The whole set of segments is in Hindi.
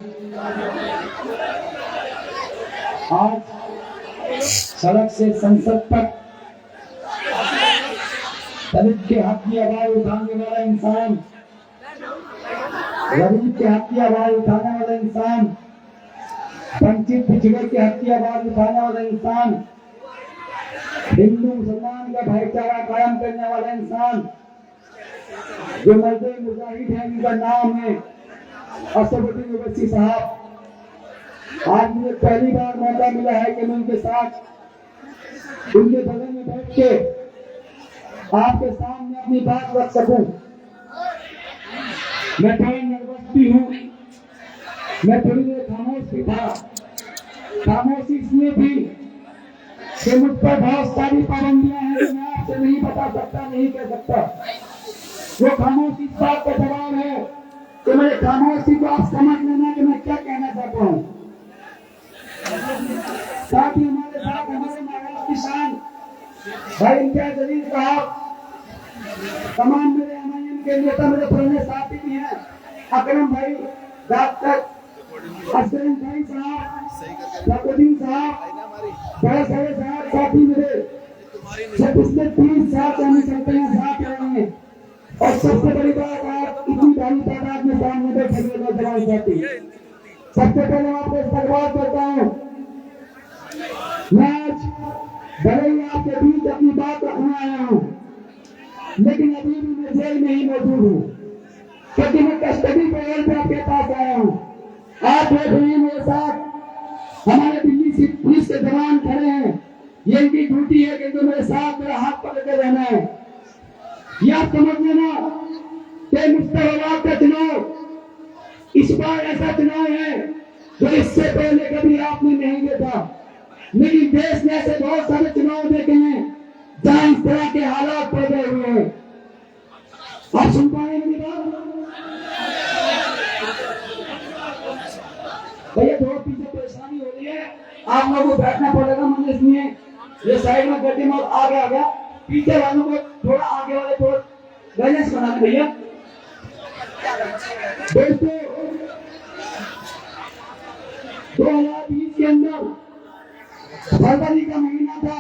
आज सड़क से संसद तक दलित के हक की आवाज उठाने वाला इंसान, गरीब के हक की आवाज उठाने वाला इंसान, वंचित पिछड़े के हक की आवाज उठाने वाला इंसान, हिंदू मुसलमान का भाईचारा कायम करने वाला इंसान, जो मर्द मुजाहिद है, उनका नाम है असदुद्दीन ओवैसी साहब। आज मुझे पहली बार मौका मिला है कि मैं उनके साथ उनके बगल में बैठ के आपके सामने अपनी बात रख सकूं। मैं थोड़ा नर्वस भी हूं, मैं थोड़ी देर खामोश भी था। खामोशी इसलिए भी कि मुझ पर बहुत सारी पाबंदियां हैं जो मैं आपसे नहीं बता सकता, नहीं कह सकता। वो खामोशी इस बात का जवाब है कि मेरे खामोशी को आप समझ लेना कि मैं क्या कहना चाहता हूँ। साथ ही हमारे साथ हमारे महाराष्ट्र किसान भाई इम्तियाज जलील साहब, तमाम मेरे एमआईएम के नेता, मेरे पुराने साथी भी हैं, अकरम भाई, डॉक्टर असलम भाई साहब, फखरुद्दीन साहब, बड़े सारे साहब साथी मेरे जो पिछले 30 साल से हमें चलते हैं, साथ रहे हैं। और सबसे बड़ी बात, आप इतनी बड़ी तादाद में सामने बैठे हुए नौजवान साथी, सबसे पहले आपको इस्तकबाल करता हूँ। मैं आज भले ही आपके बीच अपनी बात रखने आया हूँ, लेकिन अभी भी मैं जेल में ही मौजूद हूँ, क्योंकि मैं कस्टडी पैरोल पे आपके पास आया हूँ। आप देख रहे हैं मेरे साथ हमारे दिल्ली से पुलिस के जवान खड़े हैं। ये इनकी ड्यूटी है कि जो मेरे साथ मेरा हाथ पकड़ के रहना है। ये आप समझ लेना कि मुस्तफाबाद का चुनाव इस बार ऐसा चुनाव है जो इससे पहले कभी आपने नहीं देखा। लेकिन देश ने ऐसे बहुत सारे चुनाव देखे हैं जहां इस तरह के हालात पैदा हुए हैं। आप सुन पा रहे हैं मेरी बात? भैया थोड़ा पीछे परेशानी हो रही है, आप लोगों को बैठना पड़ेगा। मुझे इसलिए ये साइड में करके मैं आगे आ गया, पीछे वालों को थोड़ा आगे वाले थोड़ा बैलेंस बनाना भैया। दोस्तों 2020 के अंदर फरवरी का महीना था,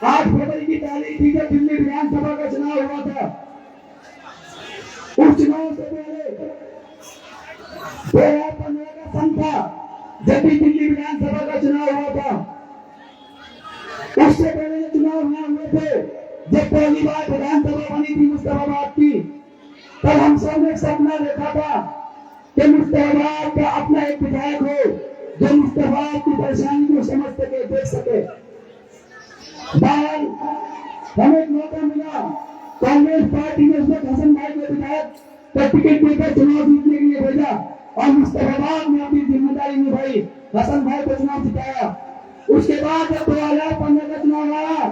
8 फरवरी की तारीख थी जब दिल्ली विधानसभा का चुनाव हुआ था। उस चुनाव से पहले 2015 का सन था जब भी दिल्ली विधानसभा का चुनाव हुआ था। उससे पहले जो चुनाव हुए थे, जब पहली बार विधानसभा बनी थी मुस्तफाबाद की, तब हम सब ने सपना देखा था कि मुस्तफाबाद का अपना एक विधायक हो जो मुस्तफाबाद की परेशानी को समझ सके, देख सके। बाहर हमें एक मौका मिला, कांग्रेस पार्टी ने उसमें हसन भाई को विधायक का टिकट देकर चुनाव जीतने के लिए भेजा और मुस्तफाबाद में अपनी जिम्मेदारी निभाई, हसन भाई को चुनाव जिताया। उसके बाद जब 2015 का चुनाव आया,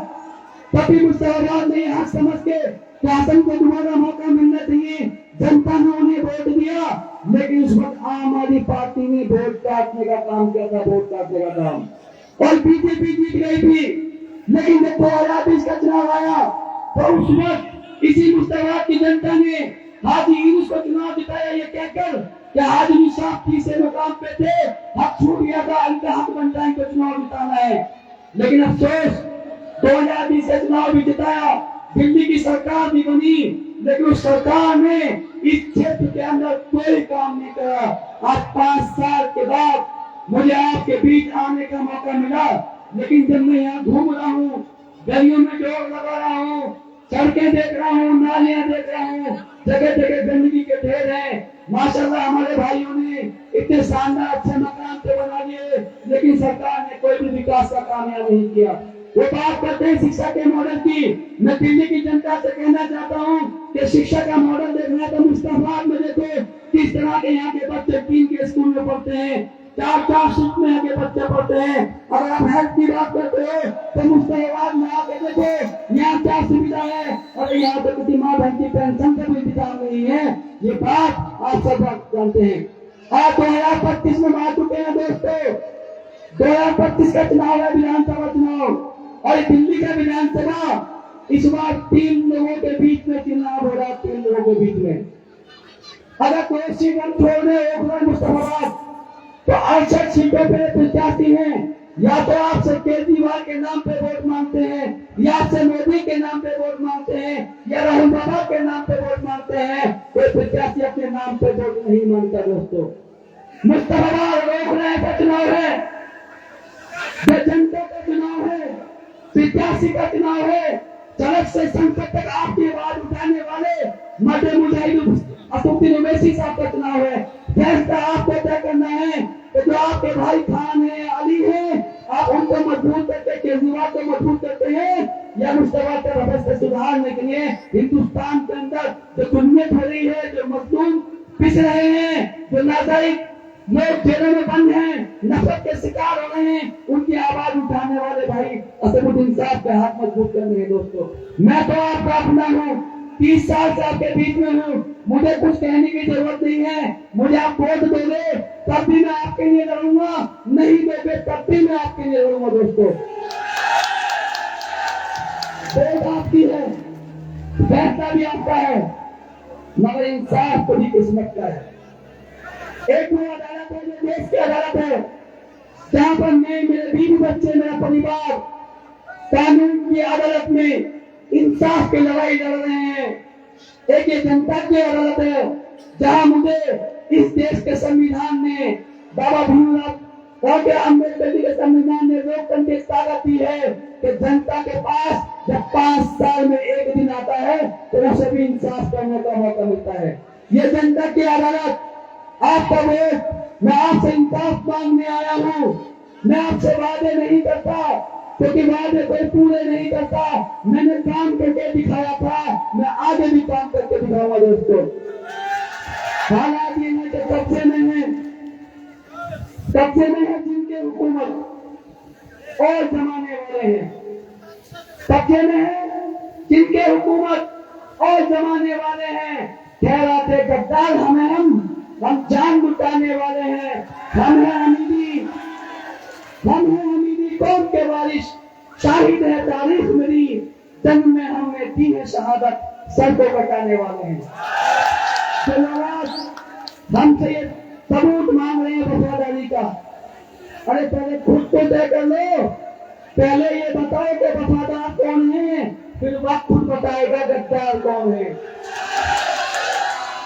तभी मुस्तफाबाद ने हक समझ के हसन को दोबारा मौका मिलना चाहिए, जनता ने उन्हें वोट दिया। लेकिन उस वक्त आम आदमी पार्टी ने वोट काटने का काम किया था, वोट काटने का काम, और बीजेपी जीत गई थी। लेकिन जब 2020 का चुनाव आया तो उस वक्त इसी मुस्तफाबाद की जनता ने हाजी यूनुस को चुनाव जिताया, ये कहकर कि हाजी यूनुस साहब तीसरे मुकाम पे थे, हक छूट गया था, इनका हक बनता है, इनको चुनाव जिताना है। लेकिन अफसोस 2020 का चुनाव भी जिताया, दिल्ली की सरकार भी बनी, लेकिन उस सरकार ने इस क्षेत्र के अंदर कोई काम नहीं करा। आज 5 साल के बाद मुझे आपके बीच आने का मौका मिला, लेकिन जब मैं यहाँ घूम रहा हूँ, गलियों में दौड़ लगा रहा हूँ, सड़कें देख रहा हूँ, नालियां देख रहा हूँ, जगह जगह गंदगी के ढेर हैं। माशाल्लाह हमारे भाइयों ने इतने शानदार अच्छे मकान तो बना लिए, लेकिन सरकार ने कोई भी विकास का काम यहाँ नहीं किया। वो बात करते हैं शिक्षा के मॉडल की। मैं दिल्ली की जनता से कहना चाहता हूँ कि शिक्षा का मॉडल देखना है तो मुस्तफाबाद में देखो किस तरह के यहाँ के बच्चे 3 के स्कूल में पढ़ते हैं, 4 शिफ्ट में यहाँ के बच्चे पढ़ते हैं। अगर आप हेल्थ की बात करते हो तो मुस्तफाबाद में आके देखो यहाँ क्या सुविधा है, और यहाँ तो किसी माँ बहन की पेंशन का भी इंतजाम नहीं है। ये बात आप सब जानते हैं। आज 2025 में आ चुके हैं दोस्तों, 2025 का चुनाव है, विधानसभा चुनाव, और दिल्ली का विधानसभा इस बार 3 लोगों के बीच में चुनाव हो रहा है, 3 लोगों के बीच में। अगर कोई सीट हम छोड़ने ओखला मुस्तफाबाद तो 68 सीटों पे प्रत्याशी हैं। या तो आपसे केजरीवाल के नाम पे वोट मांगते हैं, या आपसे मोदी के नाम पे वोट मांगते हैं, या राहुल बाबा के नाम पे वोट मांगते हैं। कोई प्रत्याशी अपने नाम पे वोट नहीं मांगता दोस्तों। मुस्तफाबाद ओखला का चुनाव है, ये जनता का चुनाव है, प्रत्याशी का चुनाव है। सड़क से संकट तक आपकी आवाज उठाने वाले मध्य मुजाहिद असुद्दीन ओवैसी साहब का चुनाव है। फैसला आपको तय करना है कि जो आपके भाई खान है, अली है, आप उनको मजबूत करते, केजरीवाल को मजबूत करते हैं, या मुस्तफा के व्यवस्था सुधारने के लिए हिंदुस्तान के अंदर जो दुनिया खड़ी है, जो मजलूम पिस रहे हैं, जो नाजायज लोग जेलों में बंद हैं, नफरत के शिकार हो रहे हैं, उनकी आवाज उठाने वाले भाई असदुद्दीन साहब के हाथ मजबूत करने हैं दोस्तों। मैं तो आपका अपना हूँ, 30 साल से आपके बीच में हूँ, मुझे कुछ कहने की जरूरत नहीं है। मुझे आप वोट दोगे तब भी मैं आपके लिए लड़ूंगा, नहीं दोगे तब भी मैं आपके लिए लड़ूंगा दोस्तों। वोट आपकी है, फैसला भी आपका है, मगर इंसाफ तो भी किस्मत का है। एक वो अदालत है जो देश की अदालत है, जहां पर मैं, मेरे बीवी बच्चे, मेरा परिवार कानून की अदालत में इंसाफ की लड़ाई लड़ रहे हैं। एक ये जनता की अदालत है, जहां मुझे इस देश के संविधान ने, बाबा भीमराव अम्बेडकर जी के संविधान ने लोकतंत्र की ताकत दी है कि जनता के पास जब 5 साल में एक दिन आता है तो उसे भी इंसाफ करने का मौका मिलता है। ये जनता की अदालत, आपका वोट, मैं आपसे इंसाफ मांगने आया हूँ। मैं आपसे वादे नहीं करता, क्योंकि वादे कोई पूरे नहीं करता। मैंने काम करके दिखाया था, मैं आगे भी काम करके दिखाऊंगा दोस्तों। हालात ये है कि कब्जे में है जिनके हुकूमत और जमाने वाले हैं, कब्जे में है जिनके हुकूमत और जमाने वाले हैं। ठहराते गद्दार हम जान लुटाने वाले हैं। हम हैं हमीदी कौम के वारिस, शाहिद है तारीख मेरी, जंग में हमने दी है शहादत, सर को कटाने वाले हैं। हमसे ये सबूत मांग रहे हैं वफादारी का। अरे पहले खुद तो तय कर लो, पहले ये बताओ कि वफादार कौन है, फिर वक्त खुद बताएगा गद्दार कौन है।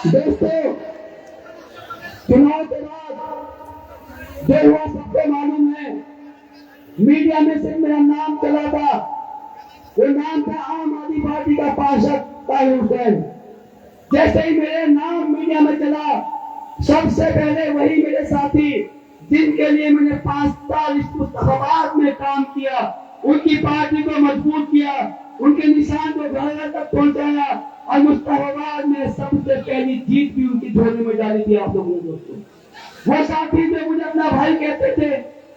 दोस्तों, चुनाव के बाद जो हुआ सबको मालूम है। मीडिया में सिर्फ मेरा नाम चला था, वो नाम था आम आदमी पार्टी का पार्षद ताहिर हुसैन। जैसे ही मेरे नाम मीडिया में चला, सबसे पहले वही मेरे साथी जिनके लिए मैंने 5 साल इस मुस्तफाबाद में काम किया, उनकी पार्टी को मजबूत किया, उनके निशान को घर तक पहुंचाया, और मुस्तफाबाद में सबसे पहली जीत भी उनकी झोली में डाली थी आप लोगों ने दोस्तों। वो साथी जो मुझे अपना भाई कहते थे,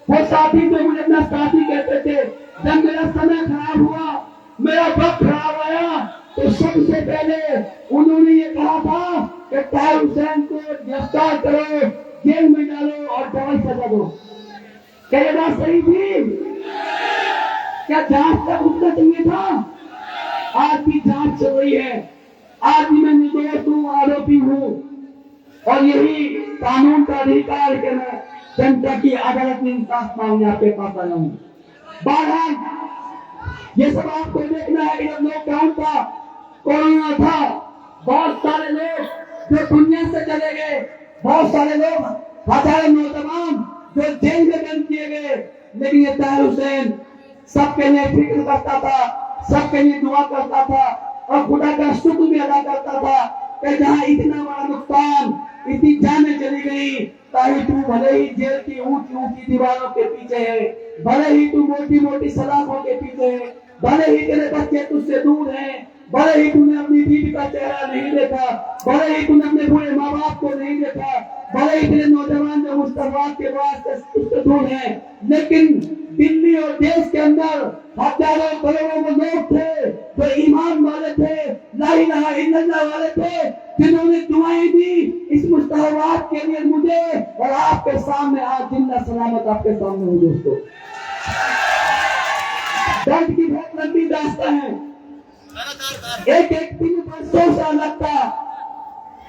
वो साथी जो मुझे अपना साथी कहते थे, जब मेरा समय खराब हुआ, मेरा वक्त खराब आया, तो सबसे पहले उन्होंने ये कहा था कि ताहिर हुसैन को गिरफ्तार करो, जेल में डालो और डबल सजा दो। क्या ये बात सही थी? क्या जांच तक रुकना चाहिए था? आज की जांच चल रही है, आज भी मैं निर्दोष हूँ, आरोपी हूँ, और यही कानून का अधिकार के मैं जनता की अदालत में इंसाफ मांगने आपके पास आया हूँ। बहरहाल ये सब आपको देखना है कि जब लॉकडाउन था, कोरोना था, बहुत सारे लोग जो दुनिया से चले गए, बहुत सारे लोग, हजारों नौजवान जो जेल में बंद किए गए, लेकिन ये ताहिर हुसैन सबके लिए फिक्र करता था, सबके लिए दुआ करता था, और खुदा का शुक्र भी अदा करता था कि जहाँ इतना बड़ा नुकसान, इतनी जानें चली गई, ताहिर तू भले ही जेल की ऊंची ऊंची दीवारों के पीछे है, भले ही तू मोटी मोटी सलाखों के पीछे है, भले ही तेरे बच्चे तुझसे दूर हैं, भले ही तूने अपनी बीवी का चेहरा नहीं देखा, भले ही तूने अपने बूढ़े माँ बाप को नहीं देखा, भले ही तेरे नौजवान जो मुस्तफा के वास्ते तुझसे दूर हैं, लेकिन दिल्ली और देश के अंदर हजारों करोड़ों लोग थे जो ईमान वाले थे, ला इलाहा इल्लल्लाह वाले थे, जिन्होंने दुआएं दी इस मुस्तफाबाद के लिए मुझे, और आपके सामने आज जिंदा सलामत आपके सामने हूँ दोस्तों। दर्द की बहुत लंबी दास्तां है, एक एक दिन बरसों सा लगता,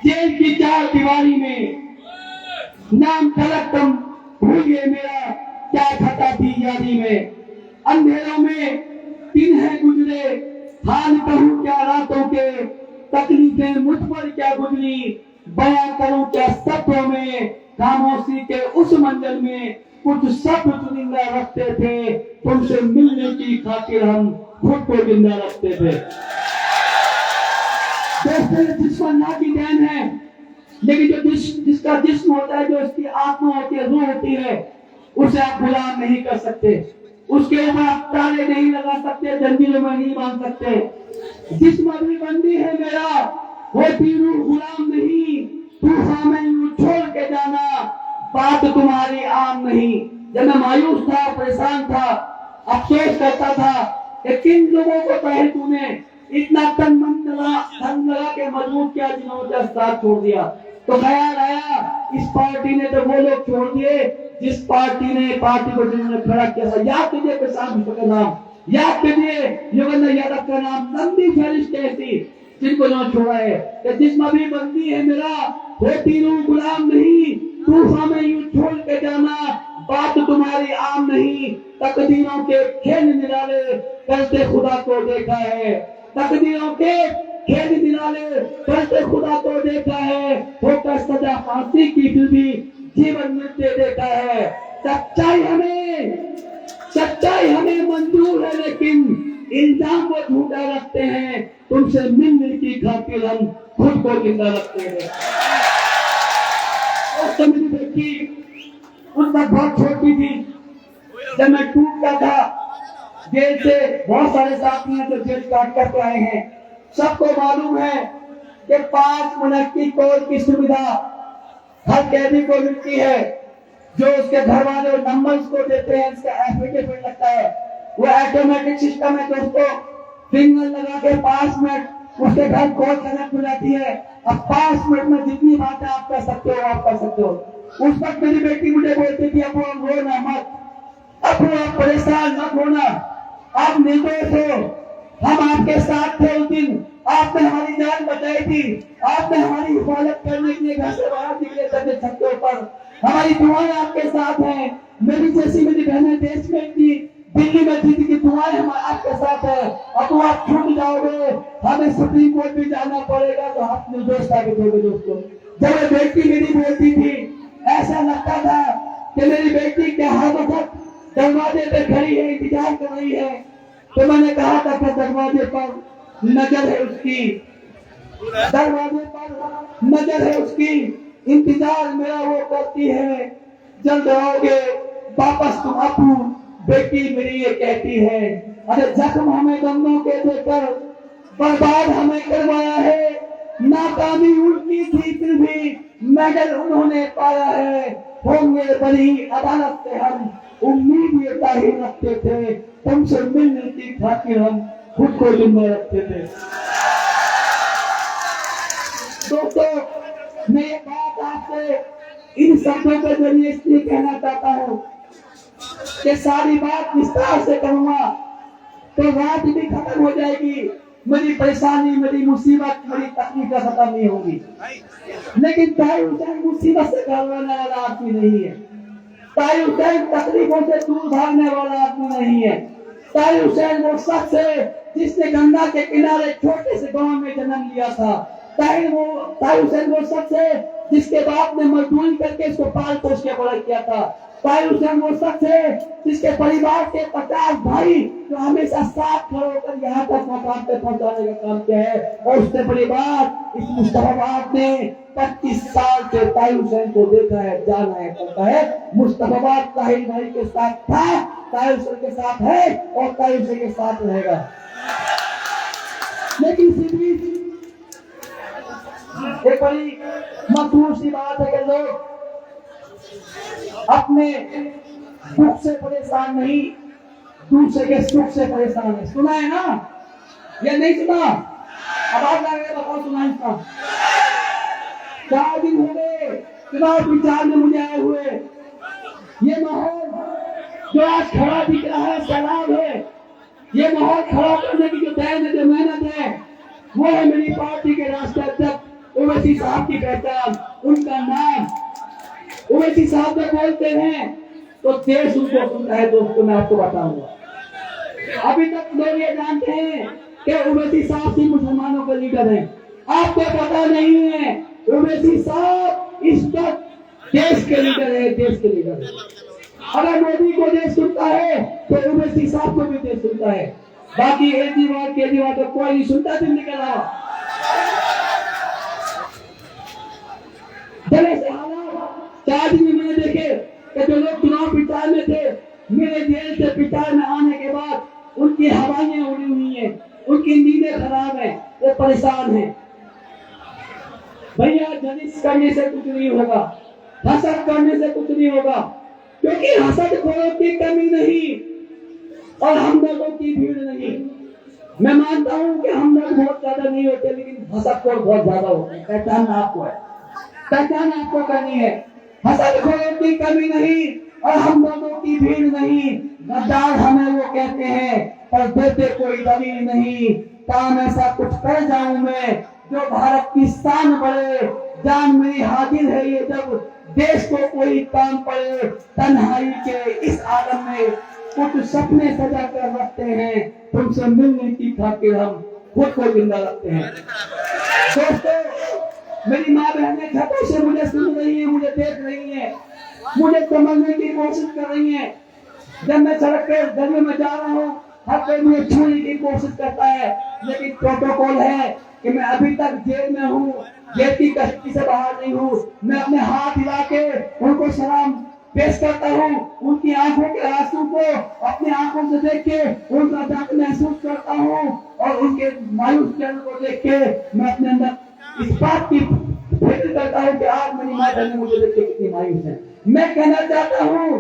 जेल की चार दीवारी में नाम तलक तुम भूल गए मेरा, क्या खता थी यारी में। अंधेरों में दिन है गुजरे, हाल कहूं क्या रातों के, तकलीफें मुझ पर क्या गुजरी, बयां करूं क्या शब्दों में। खामोशी के उस मंजर में कुछ शब्द चुनिंदा रखते थे, तुमसे मिलने की खातिर हम खुद को जिंदा रखते थे। दोस्तों, जिसको अल्लाह की देन है, लेकिन जो जिसका जिस्म होता है, जो इसकी आत्मा होती है, रूह होती है, उसे आप गुलाम नहीं कर सकते, उसके ऊपर आप ताले नहीं लगा सकते, जंजीरों में नहीं बांध सकते। जिस्म अभी बंदी है मेरा, होती रूह गुलाम नहीं, तूफान में यूं छोड़ के जाना, बात तुम्हारी आम नहीं। जब मैं मायूस था, परेशान था, अफसोस करता था कि किन लोगों को कहे तूने इतना तन मन लगा के मजबूत किया, जिन्होंने साथ छोड़ दिया, तो ख्याल आया इस पार्टी ने तो वो लोग छोड़ दिए जिस पार्टी को जिन्होंने खड़ा किया था। याद कीजिए प्रशांत भूषण का नाम, याद कीजिए योगेंद्र यादव का नाम, लंबी फहरिस्त ऐसी जिनको जो छोड़ा है। कि जिसमें भी बंदी है मेरा, होती रूह गुलाम नहीं, तूफान में यूं छोड़ के जाना, बात तुम्हारी आम नहीं। तकदीरों के खेल निराले करते खुदा को देखा है, तकदीरों के खेल निराले करते खुदा को देखा है, होकर सजा फांसी की फिर भी जीवन मिलते देखा है। सच्चाई हमें मंजूर है, लेकिन इल्जाम वो झूठा रखते हैं, तुमसे मिलने की खातिर हम खुद को जिंदा रखते हैं। उस समय मेरी बेटी उस वक्त बहुत छोटी थी, जब मैं टूटता था। जेल से बहुत सारे साथी हैं जो जेल काट करके आए हैं, सबको मालूम है कि 5 मिनट की कॉल की सुविधा हर कैदी को मिलती है। जो उसके घर वाले नंबर्स को देते हैं, इसका एफिडेविट लगता है, वो ऑटोमेटिक सिस्टम है दोस्तों। फिंगर लगा के 5 मिनट उसके घर कॉल कनेक्ट हो जाती है। अब 5 मिनट में जितनी बातें आप कर सकते हो आप कर सकते हो। उस वक्त मेरी बेटी मुझे बोलती थी, अब आप रोना मत, अब आप परेशान मत होना, आप निर्दोष हो, हम आपके साथ थे उस दिन, आपने हमारी जान बचाई थी, आपने हमारी हिफाजत करने के लिए घर से बाहर निकले थे छतों पर, हमारी दुआएं आपके साथ हैं। मेरी जैसी मेरी बहनें देश में थी, दिल्ली में थी कि दुआएं हमारे आपके साथ है। अब तो आप छूट जाओगे, हमें सुप्रीम कोर्ट भी जाना पड़ेगा, तो आप निर्दोष साबित होगे। दोस्तों, जब बेटी मेरी बोलती थी, ऐसा लगता था कि मेरी बेटी के हर वक्त दरवाजे पे खड़ी है, इंतजार कर रही है। तो मैंने कहा था कि दरवाजे पर नजर है उसकी, दरवाजे पर नजर है उसकी, इंतजार मेरा वो करती है, जल्द आओगे वापस तुम अपू, बेटी मेरी ये कहती है। अरे जख्म हमें गमों के देकर बर्बाद हमें करवाया है, नाकामी उनकी थी फिर भी मेडल उन्होंने पाया है। होंगे बड़ी अदालत से हम उम्मीद ये ही रखते थे, तुमसे मिलने की खातिर हम खुद को जिम्मा रखते थे। दोस्तों, मैं ये बात आपसे इन शब्दों के जरिए इसलिए कहना चाहता हूँ कि सारी बात विस्तार से करूंगा तो रात भी खत्म हो जाएगी, मेरी परेशानी, मेरी मुसीबत, मेरी तकलीफ खत्म नहीं होगी। लेकिन ताई हुसैन मुसीबत से घबराने वाला आदमी नहीं है, ताई हुसैन तकलीफों से दूर भागने वाला आदमी नहीं है। ताई हुसैन वो शख्स है जिसने गंगा के किनारे छोटे से गांव में जन्म लिया था। ताई हुसैन वो शख्स है जिसके बाप ने मजदूरी करके इसको पाल पोस के बड़ा किया था। ताई हुसैन वो शख्स है जिसके परिवार के 50 भाई जो हमेशा साथ खड़े होकर यहाँ तक मकाम पे पहुंचाने का काम किया है। और उसने परिवार इस मुस्तफाबाद ने 25 साल से ताई हुसैन को देखा है, जाना है, करता है। मुस्तफाबाद ताहिर भाई के साथ था, ताई हुसैन के साथ है और ताई हुसैन के साथ रहेगा। लेकिन इसी बीच एक बड़ी मशहूर सी बात है कि लोग अपने दुख से परेशान नहीं, दूसरे के सुख से परेशान है। सुना है ना? या नहीं सुना? आवाज आ गई, बताओ सुना इसका। 4 दिन हो गए चुनाव प्रचार में मुझे आए हुए। ये माहौल जो आज खड़ा दिख रहा है, सैलाब है, ये माहौल खड़ा करने की जो देन है, जो मेहनत है, वो है मेरी पार्टी के राष्ट्रीय अध्यक्ष ओवैसी साहब की पहचान, उनका नाम, ओवैसी साहब जब बोलते हैं तो देश उनको सुनता है। दोस्तों मैं आपको बताऊंगा, अभी तक लोग ये जानते हैं कि ओवैसी साहब सिर्फ मुसलमानों के लीडर हैं। आपको पता नहीं है ओवैसी साहब इस वक्त देश के लीडर है, देश के लीडर है। अगर मोदी को देश सुनता है तो ओवैसी साहब को भी देश सुनता है। बाकी केजरीवाल तो कोई नहीं सुनता दिल्ली के अलावा। जब ऐसे हालात 4 दिन में मैंने देखे कि जो लोग चुनाव प्रचार में थे, मेरे जेल से प्रचार में आने के बाद उनकी हवाइयां उड़ी हुई हैं, उनकी नींदें खराब है, वो परेशान है। भैया जलिस करने से कुछ नहीं होगा, हसद करने से कुछ नहीं होगा, क्योंकि हसद खोरों की कमी नहीं और हमदर्दों की भीड़ नहीं। मैं मानता हूं कि हमदर्द बहुत ज्यादा नहीं होते, लेकिन हसदखोर बहुत ज्यादा होते हैं। पहचान आपको है, पहचान आपको करनी है। हसदखोरों की कमी नहीं और हमदर्दों की भीड़ नहीं। गद्दार हमें वो कहते हैं पर देते कोई दलील नहीं। काम ऐसा कुछ कर जाऊं मैं जो भारत की शान बढ़े, जान मेरी हाजिर है ये जब देश को कोई काम पड़े। तन्हाई के इस आलम में कुछ सपने सजा कर रखते हैं, तुमसे मिलने की खातिर हम खुद को जिंदा रखते हैं। दोस्तों मेरी माँ बहनें छतों से मुझे सुन रही है, मुझे देख रही है, मुझे समझने की कोशिश कर रही है। जब मैं सड़क पे गली में जा रहा हूँ हर कोई मुझे छूने की कोशिश करता है, लेकिन प्रोटोकॉल है कि मैं अभी तक जेल में हूँ, जेल की कस्टडी से बाहर नहीं हूँ। मैं अपने हाथ हिला के उनको सलाम पेश करता हूँ, उनकी आंखों के आंसू को अपनी आंखों से देख के उनका दर्द महसूस करता हूँ और उनके मायूस चेहरे को देख के मैं अपने अंदर इस बात की फिक्र करता हूँ कि आज मेरी माँ बहन मुझे देख के कितनी मायूस है। मैं कहना चाहता हूँ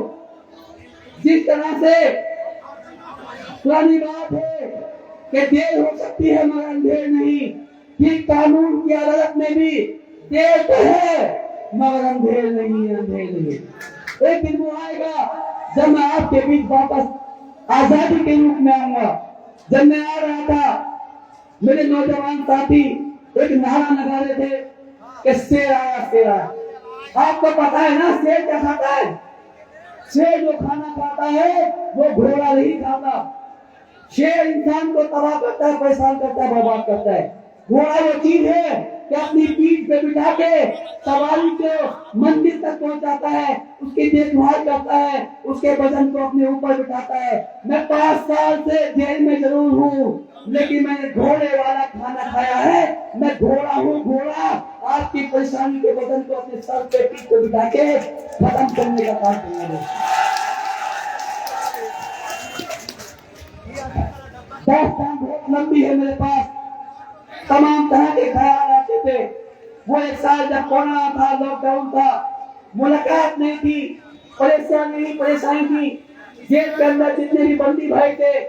जिस तरह से पुरानी बात है कि देर हो सकती है मगर अंधेर नहीं, ठीक कानून की अदालत में भी देर तो है मगर अंधेर नहीं है, अंधेर नहीं। एक दिन वो आएगा जब मैं आपके बीच वापस आजादी के रूप में आऊंगा। जब मैं आ रहा था मेरे नौजवान साथी एक नारा लगा रहे थे कि शेर आया, शेर आया। आपको पता है ना शेर क्या खाता है? शेर जो खाना खाता है वो घोड़ा नहीं खाता। शेर इंसान को तबाह करता है, परेशान करता है, बर्बाद करता है। घोड़ा वो चीज है कि अपनी पीठ पे बिठा के सवारी को मंदिर तक पहुंचाता है, उसकी देखभाल करता है, उसके वजन को अपने ऊपर बिठाता है। मैं 5 साल से जेल में जरूर हूँ, लेकिन मैंने घोड़े वाला खाना खाया है। मैं घोड़ा हूँ, घोड़ा। आपकी परेशानी के वजन को अपने सर पे पीठ पे बिठा के खत्म करने का काम करेंगे। दास्तान बहुत लंबी है मेरे पास, तमाम तरह के ख्याल आते थे। वो एक साल जब कोरोना था, लॉकडाउन था, मुलाकात नहीं थी, परेशानी थी। जेल के अंदर जितने भी बंदी भाई थे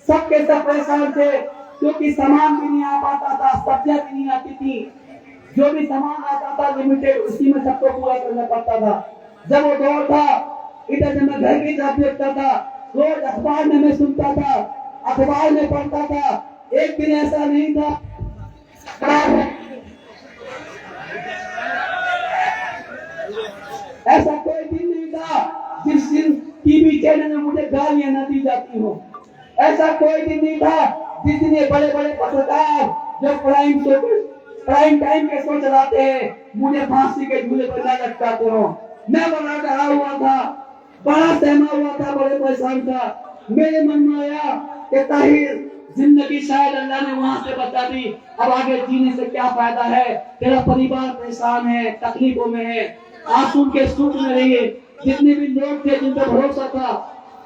सबके सब परेशान थे, क्योंकि सामान भी नहीं आ पाता था, सब्जियां भी नहीं आती थी। जो भी सामान आता था लिमिटेड, उसी में सबको पूरा करना पड़ता था। जब वो दौर था, इधर जब मैं घर की तरफ देखता था, रोज अखबार में मैं सुनता था, अखबार में पढ़ता था। एक दिन ऐसा नहीं था ऐसा कोई दिन नहीं था जिस दिन टीवी चैनल में मुझे गालियां न दी जाती हो। ऐसा कोई दिन नहीं था जिस दिन ये बड़े बड़े पत्रकार जो प्राइम टाइम के शो चलाते हैं मुझे फांसी के झूले पर न लटकाते हो। मैं बड़ा डरा हुआ था, बड़ा सहमा हुआ था, बड़े परेशान था। मेरे मन में आया कि ताहिर जिंदगी शायद अल्लाह ने वहां से बचा दी, अब आगे जीने से क्या फायदा है? तेरा परिवार परेशान है, तकलीफों में है, आंसू के सूख में रहिए। जितने भी लोग थे जिन पर भरोसा था,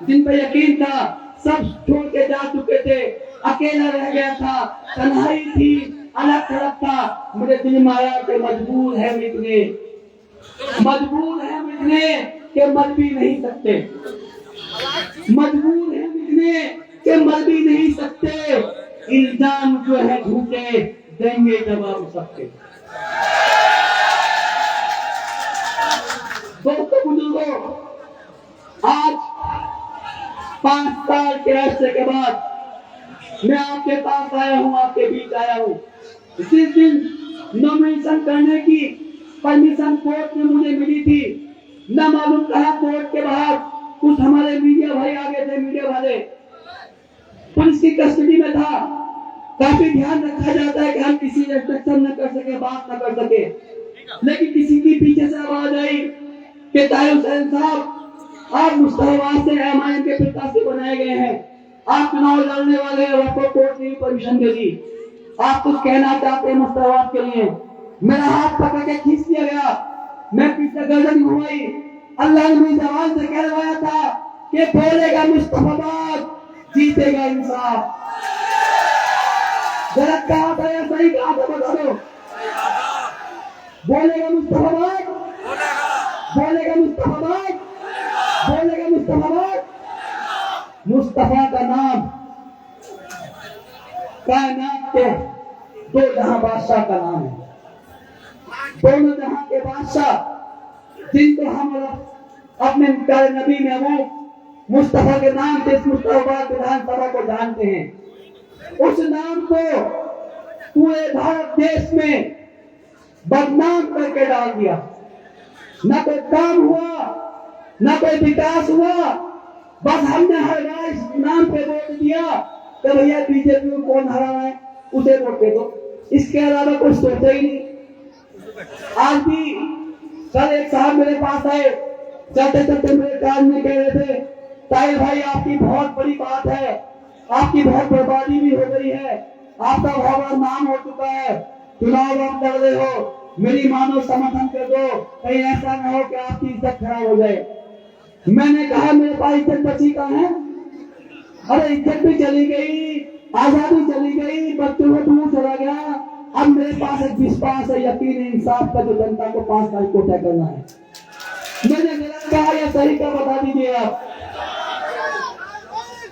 जिन पर यकीन था, सब छोड़ के जा चुके थे। अकेला रह गया था, तन्हाई थी, अलग थलग था। मुझे दिल में आया कि मजबूर है मिटने के मर भी नहीं सकते, मजबूर है मिटने के मर भी नहीं सकते। इल्जाम जो है झूठे, देंगे जवाब सबके। दोस्तों बुजुर्गों, आज 5 साल के अरसे के बाद मैं आपके पास आया हूँ, आपके बीच आया हूँ। जिस दिन नॉमिनेशन करने की परमिशन कोर्ट में मुझे मिली थी। न मालूम कहा कोर्ट के बाहर कुछ हमारे मीडिया भाई आ गए थे, मीडिया वाले पुलिस की कस्टडी में था। काफी ध्यान रखा जाता है कि हम किसी रेस्ट्रिक्शन न कर सके, बात न कर सके, लेकिन किसी की पीछे से आवाज आई कि ताहिर हुसैन साहब, आप मुस्तफाबाद से एमआईएम के प्रत्याशी बनाए गए हैं, आप चुनाव लड़ने वाले हैं, आपको कोर्ट ने परमिशन दे दी, आप कुछ कहना चाहते हैं मुस्तफाबाद के लिए। मेरा हाथ पकड़ के खींच दिया गया, मैं पीछे गर्दन घुमाई। अल्लाह ने मेरी जबान से कहलवाया था कि बोलेगा मुस्तफाबाद, जीतेगा इंसाफ। गलत कहा था या सही कहा था बता दो। बोलेगा मुस्तफाबाद, बोलेगा मुस्तफाबाद, बोलेगा मुस्तफाबाद। मुस्तफा का नाम कायनात के दो जहां बादशाह का नाम है, दोनों जहां के बादशाह जिनको हम अपने प्यारे नबी महबूब मुस्तफा के नाम से मुस्तफाबाद विधानसभा को जानते हैं। उस नाम को पूरे भारत देश में बदनाम करके डाल दिया। न कोई काम हुआ, न कोई विकास हुआ, बस हमने हर बार इस नाम पे वोट दिया कि भैया बीजेपी को कौन हरा है उसे वोट दे दो, इसके अलावा कुछ सोचा ही नहीं। आज भी कल एक साहब मेरे पास आए, चलते चलते मेरे कान में कह रहे थे, ताहिर भाई आपकी बहुत बड़ी बात है, आपकी बहुत बर्बादी भी हो गई है, आपका बहुत बड़ा नाम हो चुका है, चुनाव आप लड़ रहे हो, मेरी मानो समर्थन कर दो, कहीं ऐसा न हो कि आपकी इज्जत खराब हो जाए। मैंने कहा मेरे पास इज्जत बची कहाँ है? अरे इज्जत भी चली गई, आजादी चली गई, बच्चों को दूर चला गया, अब मेरे पास एक विश्वास है, यकीन इंसाफ का जो जनता को 5 तारीख को तय करना है। मैंने गलत कहा या सही का बता दीजिए आप।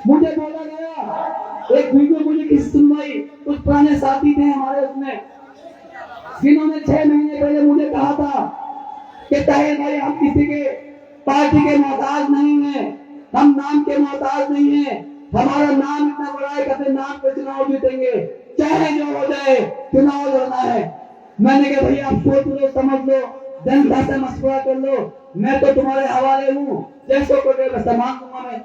मुझे बोला गया, एक वीडियो मुझे किसी सुनवाई, कुछ पुराने साथी थे हमारे उसमें, जिन्होंने 6 महीने पहले मुझे कहा था कि ताहिर भाई हम किसी के पार्टी के मोहताज नहीं है, हम नाम के मोहताज नहीं है, हमारा नाम इतना बड़ा है कि नाम पे चुनाव जीतेंगे, चाहे जो हो जाए चुनाव लड़ना है। मैंने कहा भैया आप सोच लो, समझ लो, जनता से मशवरा कर लो, मैं तो तुम्हारे हवाले हूँ, जैसो को सामान दूंगा मैं।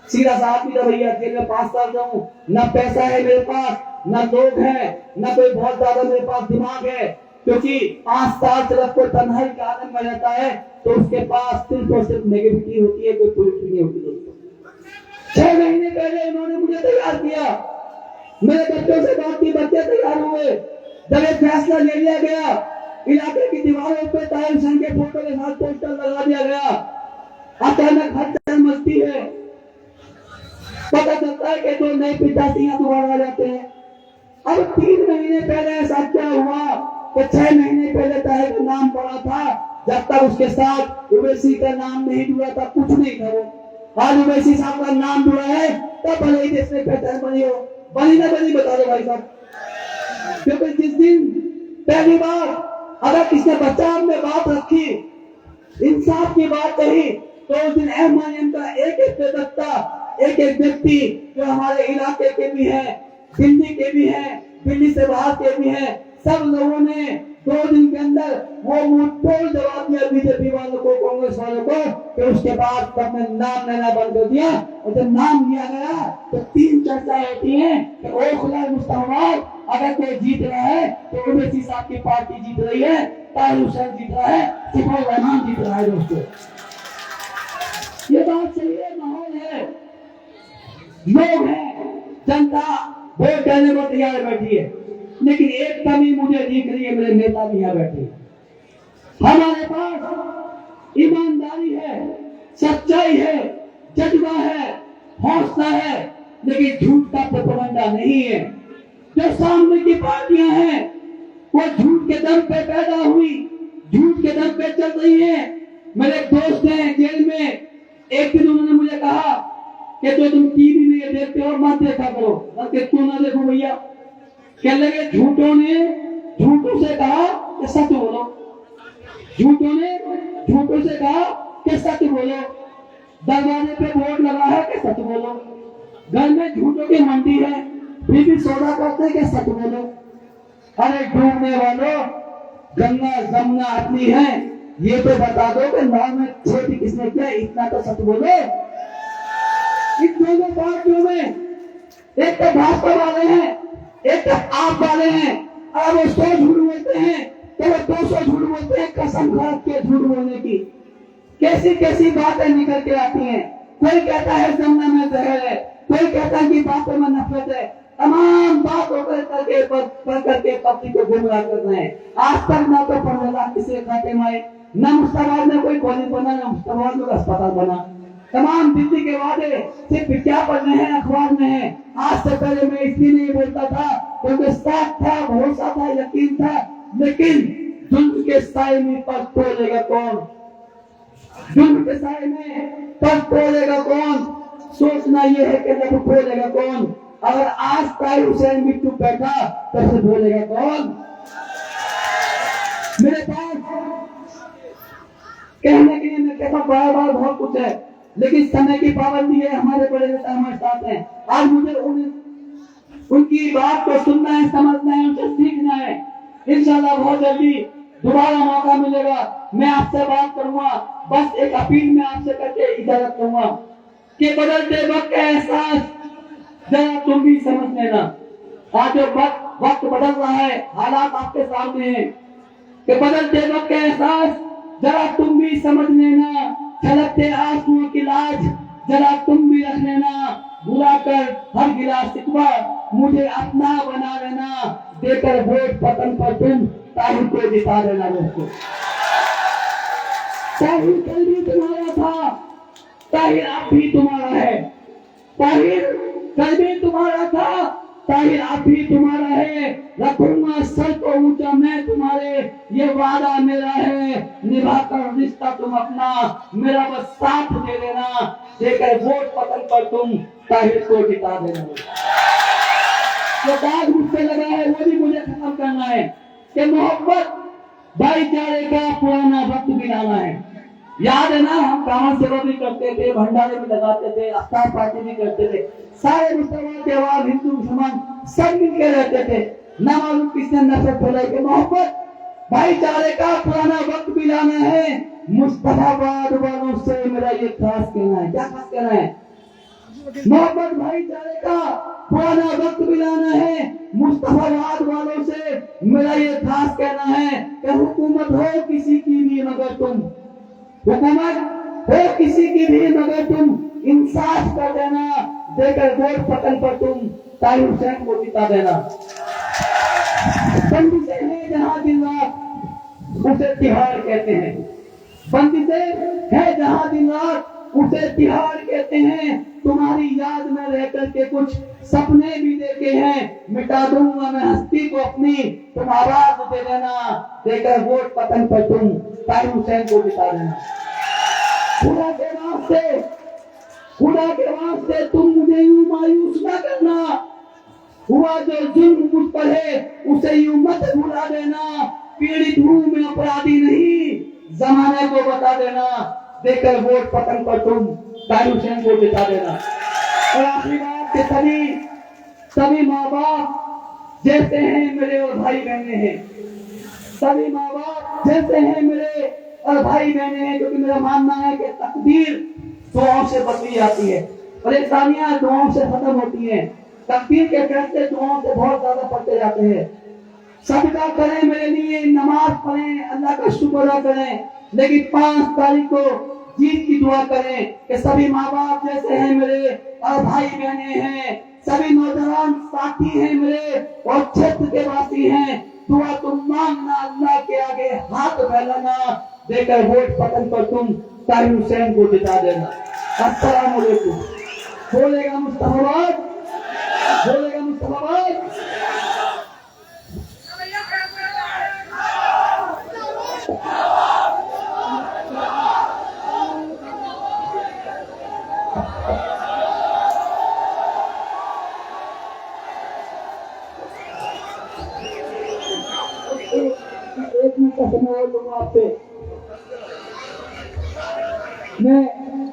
सीधा सा आदमी था भैया, जेल में 5 साल रहूं, न पैसा है मेरे पास, न लोग हैं, न कोई बहुत ज्यादा मेरे पास दिमाग है, क्योंकि 5 साल सिर्फ कोई तन्हाई के आदम में रहता है तो उसके पास सिर्फ और सिर्फ नेगेटिविटी होती है, कोई पॉजिटिव नहीं होती दोस्तों। 6 महीने पहले इन्होंने मुझे तैयार किया, मेरे बच्चों से बात की, बच्चे तैयार हुए, जब एक फैसला ले लिया गया, इलाके की दीवारों पर ताहिर हुसैन के फोटो के साथ पोस्टर लगा दिया गया। अचानक हलचल मचती है, पता चलता है कि जो नए पिताजी दोबारा आ जाते हैं। अब 3 महीने पहले ऐसा क्या हुआ कि 6 महीने पहले ताहिर का नाम पड़ा था, जब तक उसके साथ उवैसी का नाम नहीं जुड़ा था, कुछ नहीं था वो। आज उवैसी साहब का नाम जुड़ा है, तब भले ही देश में पहचान बनी हो, बनी ना बनी बता दो भाई साहब। क्योंकि जिस दिन पहली बार अगर किसने बचाव में बात रखी, इंसाफ की बात कही, तो उस दिन एमआईएम का एक एक प्रवक्ता, एक एक व्यक्ति जो हमारे इलाके के भी हैं, दिल्ली के भी हैं, दिल्ली से बाहर के भी हैं, सब लोगों ने 2 दिन के अंदर वो मुंहतोड़ जवाब दिया बीजेपी वालों को, कांग्रेस वालों को, कि उसके बाद तब मैं नाम लेना बंद कर दिया। और जब नाम लिया गया तो 3 चर्चा होती है कि ओ खुदा मुस्तफाबाद, अगर कोई जीत रहा है तो उवैसी साहब की पार्टी जीत रही है, ताहिर हुसैन जीत रहा है, सिफाउर रहमान जीत रहा है। दोस्तों ये बात सही है, माहौल है, लोग हैं, जनता वोट देने को तैयार बैठी है, लेकिन एक कमी मुझे दिख रही है, मेरे नेता भी यहाँ बैठे हैं। हमारे पास ईमानदारी है, सच्चाई है, जज्बा है, हौसला है, लेकिन झूठ का प्रोपेगेंडा नहीं है। जो सामने की पार्टियां हैं वो झूठ के दम पे पैदा हुई, झूठ के दम पे चल रही है। मेरे दोस्त हैं जेल में, एक दिन उन्होंने मुझे कहा कि जो तुम टीवी में ये देखते हो मत देखा करो। बल्कि क्यों ना देखो भैया? कहने लगे झूठों ने झूठों से कहा कि सच बोलो, झूठों ने झूठों से कहा कि सच बोलो, दरवाजे पे बोर्ड लगा है कि सच बोलो, घर में झूठों की मंडी है फिर भी सौदा करते हैं कि सच बोलो। अरे डूबने वालों, गंगा जमुना अपनी है, ये तो बता दो कि 9 में 6 किसने किया, इतना तो सच बोलो। इन दोनों पार्टियों में एक तो भाजपा वाले हैं, एक तो आप वाले हैं। अब वो 100 झूठ बोलते हैं तो वो 200 झूठ बोलते हैं, कसम खा के झूठ बोलने की। कैसी कैसी बातें निकल के आती हैं। कोई कहता है जमुना में जहर है, कोई कहता है कि बातों में नफरत है। तमाम बातों करके पब्लिक को गुमराह कर रहे हैं। आज तक ना तो पढ़ने किसी खाते में, न मुश्ताबाद में कोई कॉलेज बना, न मुश्ताबाद में अस्पताल बना। तमाम दिल्ली के वादे सिर्फ विज्ञापन में है, अखबार में है। आज से पहले मैं इसलिए नहीं बोलता था क्योंकि साथ था, भरोसा था, यकीन था। लेकिन जुल्म के साए में पर तोलेगा कौन, जुल्म के साए में पर तोलेगा कौन, सोचना यह है कि जब बोलेगा कौन। अगर आज ताहिर हुसैन भी चुप बैठा तो फिर बोलेगा कौन। मेरे पास कहने के लिए मैं कहता बार बार बहुत कुछ है, लेकिन समय की पाबंदी है। हमारे बड़े नेता हमारे साथ हैं। आज मुझे उनकी बात को सुनना है, समझना है, उनसे सीखना है। इंशाल्लाह बहुत जल्दी दोबारा मौका मिलेगा, मैं आपसे बात करूंगा। बस एक अपील में आपसे करके इजाजत करूंगा कि बदलते वक्त का एहसास जरा तुम भी समझ लेना। आज जो वक्त बदल रहा है, हालात आपके सामने हैं कि बदलते वक्त का एहसास जरा तुम भी समझ लेना। छलकते आंसुओं की लाज जरा तुम भी रख लेना। बुलाकर हर गिला शिकवा मुझे अपना बना लेना। देकर वोट पतन पर तुम ताहिर को जिता देना। दोस्तों, ताहिर कल भी तुम्हारा था, ताहिर अब भी तुम्हारा है। ताहिर कल भी तुम्हारा था, ताहिर अब भी तुम्हारा है। रखूंगा सर को ऊंचा मैं तुम्हारे, ये वादा मेरा है। निभाकर रिश्ता तुम अपना, मेरा बस साथ दे देना। देकर वोट पतन पर तुम ताहिर को जिता देना। जो दाग मुझसे लगा है वो भी मुझे खत्म करना है कि मोहब्बत भाईचारे का पुराना वक्त भी लाना है। याद है ना, हम कामन सेवा भी करते थे, भंडारे भी लगाते थे, अफ्तार पार्टी भी करते थे। सारे मुसलमान त्योहार, हिंदू मुसलमान सब मिलकर रहते थे। न मालूम किसने नफरत फैलाई कि मोहब्बत भाईचारे का पुराना वक्त भी लाना है। मुस्तफाबाद वालों से मेरा ये खास कहना है। क्या खास कहना है? मोहब्बत भाईचारे का पुराना वक्त भी लाना है। मुस्तफाबाद वालों से मेरा ये खास कहना है कि हुकूमत हो किसी की भी मगर तुम, हुकूमत हो किसी की भी मगर तुम इंसाफ कर देना। देकर वोट पतन पर तुम ताहिर हुसैन को जिता देना। बंदिशें हैं जहां दिन रात उसे तिहाड़ कहते हैं। बंदिशें है जहां दिन रात उसे तिहाड़ कहते हैं। तुम्हारी याद में रह करके कुछ सपने भी देखे हैं। मिटा दूंगा मैं हस्ती को अपनी, तुम आवाज दे देना। देकर वोट पतन पर तुम ताहिर हुसैन को जिता देना। खुदा के वास्ते, खुदा के वास्ते तुम मुझे यूं मायूस न करना। हुआ जो जुल्म मुझ पर है उसे यूं मत भुला देना। पीड़ित हूं मैं अपराधी नहीं, जमाने को बता देना। देकर वोट पतन पर तुम ताहिर हुसैन को जिता देना। और आखिरी बात के सभी माँ बाप जैसे हैं मेरे और भाई बहने हैं। सभी माँ बाप जैसे हैं मेरे और भाई बहने हैं, क्योंकि मेरा मानना है कि तकदीर दुआओं से बदली जाती है, परेशानियां दुआओं से खत्म होती हैं। तकदीर के फैसले दुआओं से बहुत ज्यादा पड़ते जाते हैं। सदका करें मेरे लिए, नमाज पढ़ें, अल्लाह का शुक्र अदा करें, लेकिन 5 तारीख को जीत की दुआ करें कि सभी माँ बाप जैसे हैं मेरे और भाई बहने हैं। सभी नौजवान साथी हैं मेरे और क्षेत्र के वासी हैं। दुआ तुम मांगना, अल्लाह के आगे हाथ फैलाना। देकर वोट पतन पर तुम ताहिर हुसैन को जिता देना। अस्सलाम वालेकुम। बोलेगा मुस्तफाबाद, बोलेगा मुस्तफाबाद। एक मिनट का समय और दूंगा आपसे। मैं